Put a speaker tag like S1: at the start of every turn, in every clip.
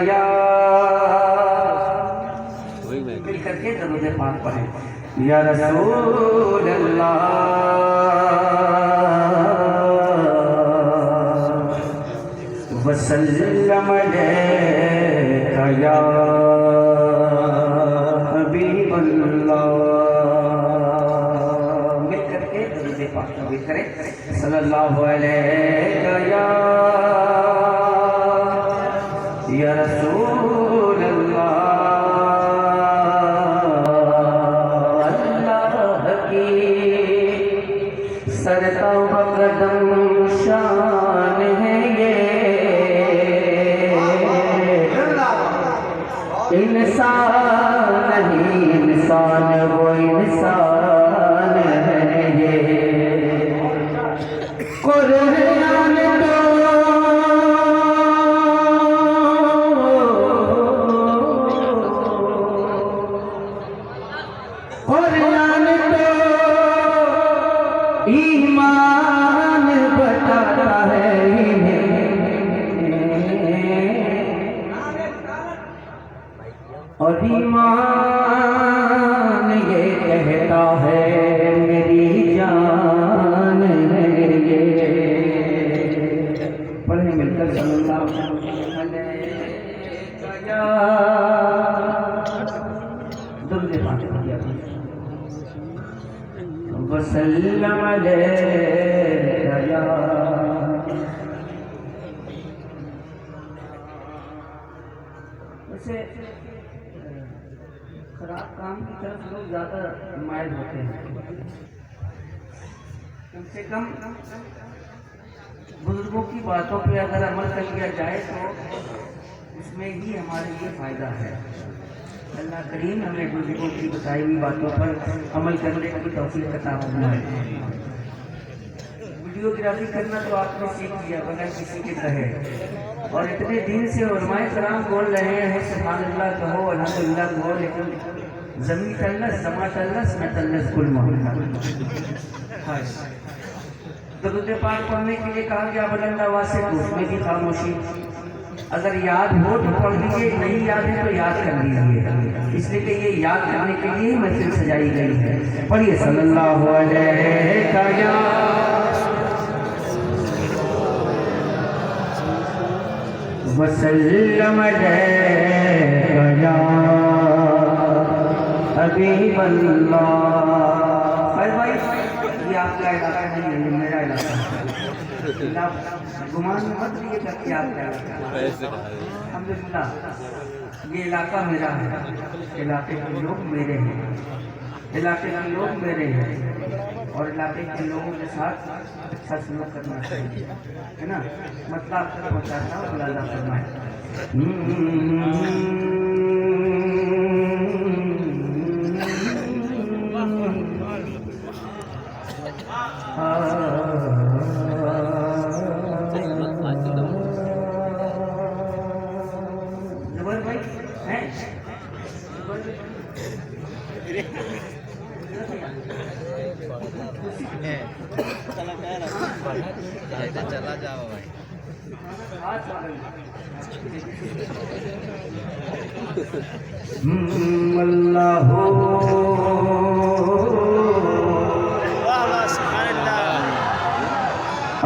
S1: या मिल करके दरूद पाक पढ़ें। या रसूल अल्लाह वसल्लम अलैका या हबीब अल्लाह। मिल करके दरूद पाक नबी करें सल्लल्लाहु अलैका या रसूल अल्लाह। सरता कदम शान है ये, इंसान नहीं इंसान वो इंसान है ये। कुरान ईमान बताता है और ईमान ये कहता है मेरी जान है ये। पढ़े मिलकर सल्लल्लाहु अलैहि वसल्लम अलैका या। वैसे खराब काम की तरफ लोग ज्यादा माइल होते हैं। कम से कम बुजुर्गों की बातों पे अगर अमल कर लिया जाए तो इसमें ही हमारे लिए फायदा है। अल्लाह करीम हमें बुजुर्गों की बताई हुई बातों पर अमल करने की तौफीक अता फरमाए। वीडियोग्राफी करना तो आपने सीख लिया बगैर किसी के कहे, और इतने दिन से उलमाए कराम बोल रहे हैं सुभान अल्लाह कहो अल्हम्दुलिल्लाह कहो, लेकिन ज़मीन तल्लस समा तल्लस मैं तल्लस कुल मोहल्ला। दरूद पाक पढ़ने के लिए कहा गया बुलंद आवाज़ से, उसमें भी खामोशी। अगर याद हो तो पढ़ लीजिए, नहीं याद है तो याद कर लीजिए, इसलिए कि ये याद करने के लिए महफिल सजाई गई है। पढ़िए सल्लल्लाहु अलैका या वसल्लम अलैका या हबीब अल्लाह। भाई ये आपका इलाका नहीं है, ये मेरा इलाका है। गुमान मत रहिएगा कि आपका इलाका। अल्हम्दुलिल्लाह ये इलाका मेरा है, इलाके के लोग मेरे हैं, इलाके के लोग मेरे हैं, और इलाके के लोगों के साथ अच्छा सलूक करना चाहिए, है ना। मतलब पहुँचाता हूँ अल्लाह फरमाए।
S2: चला जाओ भाई।
S1: अल्लाह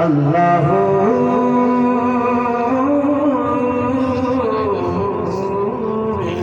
S1: अल्लाह अल्लाह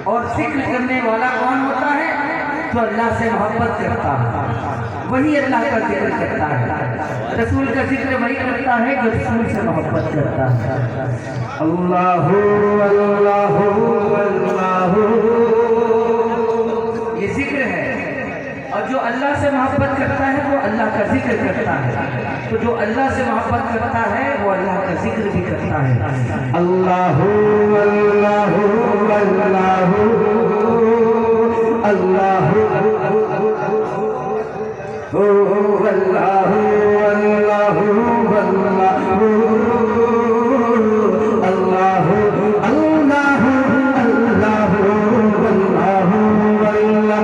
S1: और जिक्र करने वाला कौन होता है? तो अल्लाह से मोहब्बत करता है, वही अल्लाह का जिक्र करता है। रसूल का जिक्र वही करता है जो रसूल से मोहब्बत करता है। अल्लाहु अल्लाहु अल्लाहु, ये जिक्र है। और जो अल्लाह से मोहब्बत करता है वो अल्लाह का जिक्र करता है। तो जो अल्लाह से मोहब्बत करता है वो अल्लाह का जिक्र भी करता है। अल्लाहु अल्लाहु अल्लाहु अल्लाहु ओ अल्लाहु अल्लाहु अल्लाहु अल्लाहु अल्लाहु अल्लाहु अल्लाहु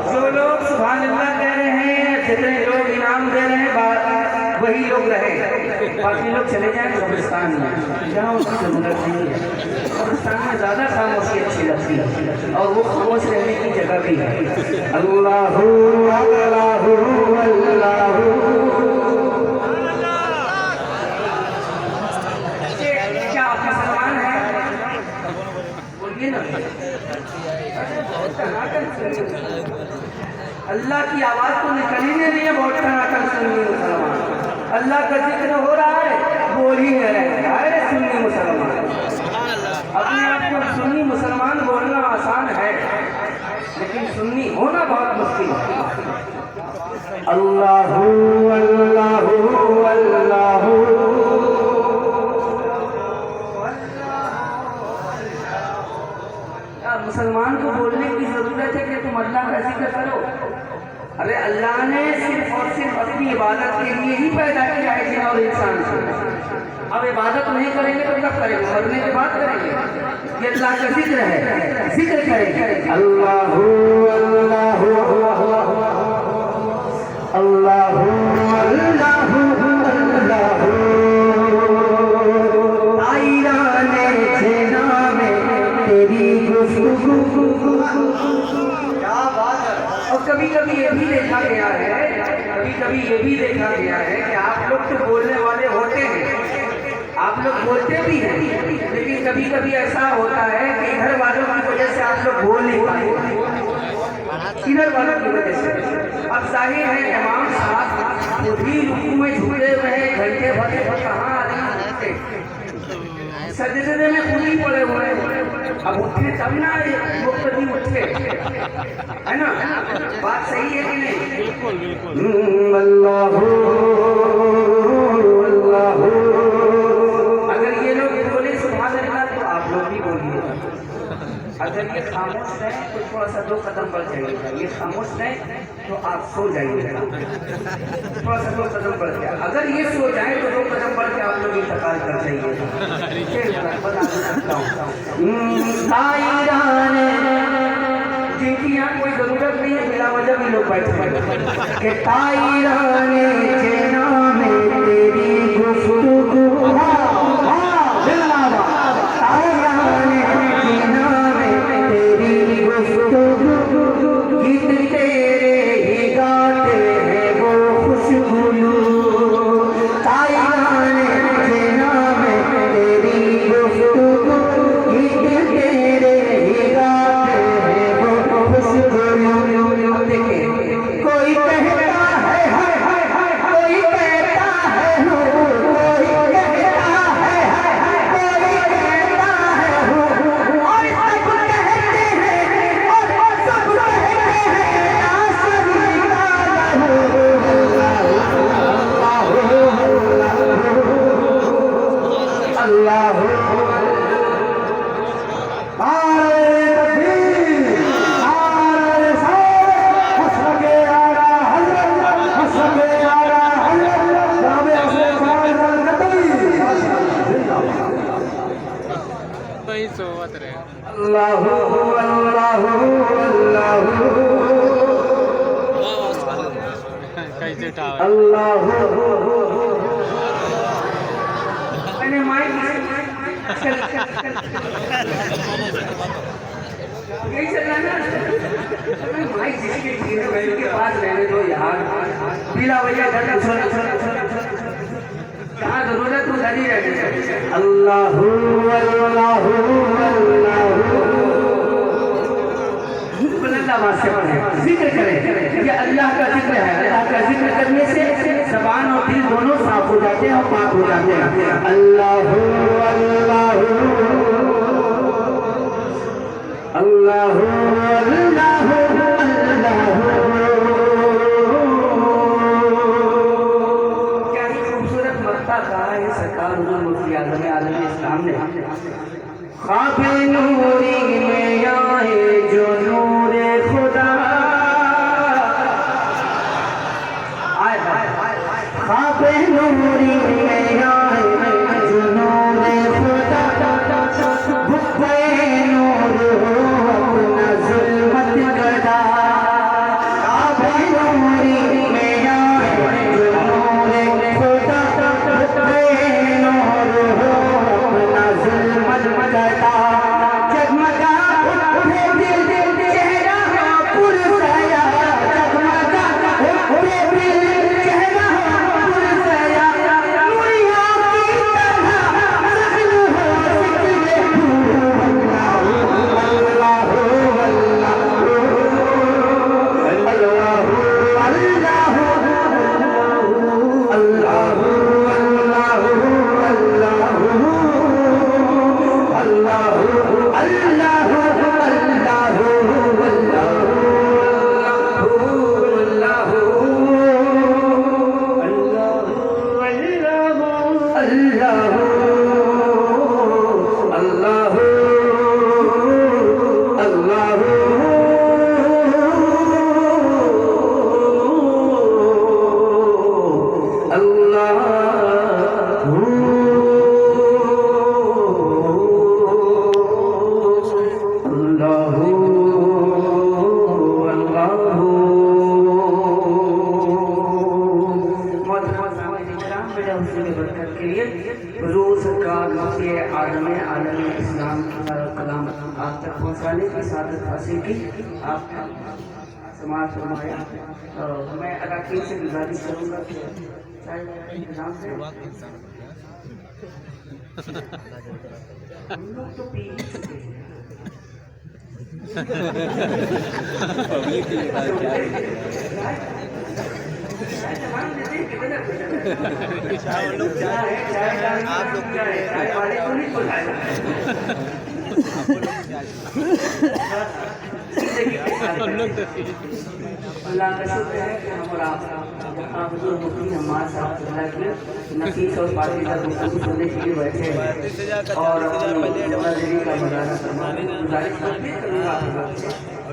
S1: जो लोग सुभान अल्लाह कह रहे हैं, जितने लोग इनाम दे रहे हैं, वही लोग रहे, बाकी लोग चले जाएं कब्रिस्तान में, जहाँ उसकी जरूरत नहीं है। कब्रिस्तान में ज़्यादा खामोशी अच्छी लगती है और वो खामोश रहने की जगह भी है। अल्लाहु अल्लाहु अल्लाहु, क्या आप मुसलमान हैं? बोलिए ना। अल्लाह की आवाज तो निकल ही नहीं है, बहुत टनाटन सुन्नी मुसलमान। अल्लाह का जिक्र हो रहा है, बोल ही नहीं रहे, अरे सुन्नी मुसलमान। अपने आप को सुन्नी मुसलमान बोलना आसान है, लेकिन सुन्नी होना बहुत मुश्किल है। अल्लाहु अल्लाहु अल्लाहु, मुसलमान को बोलने की जरूरत है कि तुम अल्लाह का जिक्र करो। अरे अल्लाह ने सिर्फ और सिर्फ अपनी इबादत के लिए ही पैदा किया है जिन और इंसान को। अब इबादत नहीं करेंगे तो कब करेंगे? मरने के बाद करेंगे। ये अल्लाह का जिक्र है, जिक्र करेंगे। अल्लाहु अल्लाहु अल्लाहु अल्लाहु अल्लाहु, आईराने छेना में तेरी गुफ्तगू। क्या बात है। और कभी कभी ये भी देखा गया है, कभी कभी ये भी देखा गया है कि आप लोग तो बोलने वाले होते हैं, आप लोग बोलते भी हैं, लेकिन कभी कभी ऐसा होता है कि घर वालों की वजह से आप लोग बोल नहीं पाते, इधर वालों की वजह से। अब जाहिर है इमाम साहब खुद ही रुकू में झूले हुए हैं, घंटे भर कहाँ आते सजदे में खुद ही पड़े हुए हैं। अब उठे तब ना मुक्तदी उठे, है ना? बात सही है कि नहीं? बिल्कुल बिल्कुल। अल्लाहु अल्लाहु, अगर ये लोग बोले सुभान अल्लाह तो आप लोग भी बोलिए। अगर ये खामोश रहे तो थोड़ा सा 2 कदम बढ़ जाइएगा, ये खामोश रहे तो आप सो जाइएगा, थोड़ा सा 2 कदम बढ़ गया। अगर ये सो जाए तो 2 कदम बढ़ के आप लोग इंतकाल कर जाइएगा। जिनकी यहाँ कोई जरूरत नहीं है, बिना वजह भी लोग बैठे हैं। ताईराने छेना में तेरी गुफ्तगू, ताईराने छेना में तेरी गुफ्तगू। गीत तेरे ही गाते हैं वो खुशबू ताईवाने के नाम तेरी गुफ्तगू गीत तेरे ही गाते हैं वो खुशबू कोई कहता है कोई कहता है कोई कहता है कोई कहता है और सब कहते हैं और सब कहते हैं ना शरीका अल्लाह अल्लाह अल्लाह अल्लाह
S3: कैसे उठा
S1: अल्लाह मैंने माइक यही चल रहा ना माइक जिसके पास रहने दो यार पीला भैया घर कहाँ जरूरत तू घर ही रहने अल्लाह अल्लाह अल्लाह जिक्र करें ये अल्लाह का जिक्र है अल्लाह का जिक्र करने से ज़बान और दिल दोनों साफ हो जाते हैं और पाक हो जाते हैं अल्लाह अल्लाह अल्लाह अल्लाह अल्लाह क्या ही खूबसूरत मक्ता कहा है सरकार मुफ्ती आज़म आलम इस्लाम ने ख्वाब नूरी में आए जो नूरे खुदा ख्वाब नूरी में आए जो नूरे खुदा भुक्के नूर हो अपना जुल्मत गदा ख्वाब नूरी में आए जो नूरे खुदा भुक्के नूर हो अपना जुल्मत गदा जगमगा उठे दिल चेहरा पुरसया जगमगा उठे दिल चेहरा पुरसया दुनिया की तरह रहल हो जिक्र अल्लाह रोज का आलम इस्लाम का कलाम आप तक पहुँचाने की सादत हासिल की आप समाज फरमाया मैं अराकीन से गुजारिश करूँगा कि इंतजाम से हम लोग तो पी ही चुके हैं
S2: पब्लिक की बात क्या है
S1: आप लोग चाय वाले को नहीं बुलाया अल्लाह का शुक्र है कि हम और आप हुजूर मुफ्ती हमारे साथ नफीस और पाकीज़ा गुफ्तगू सुनने के लिए बैठे हैं और नज़री का मज़ारा करवाने गुजारिश करते हैं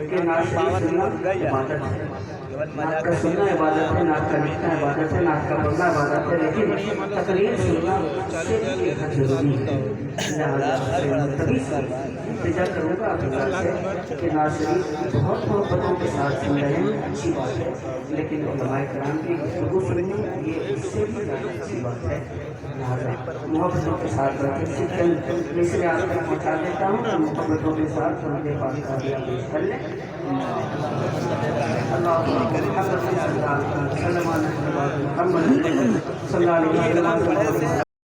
S1: कि नात सुनना इबादत है नात का सुनना इबादत है नात का लिखना इबादत है नात का पढ़ना इबादत है लेकिन तकरीर सुनना जरूरी है तभी इल्तिजा करूँगा अल्लाह से कि नाज़रीन बहुत मोहब्बतों के साथ सुन रहे हैं, अच्छी बात है, लेकिन उलमाए किराम की गुफ्तगू सुननी ये इससे भी ज़्यादा अच्छी बात है। मोहब्बतों के साथ बैठे इसलिए आप तक पहुँचा देता हूँ तो मोहब्बतों के साथ उनके पास का पेश कर लें। अल्लाह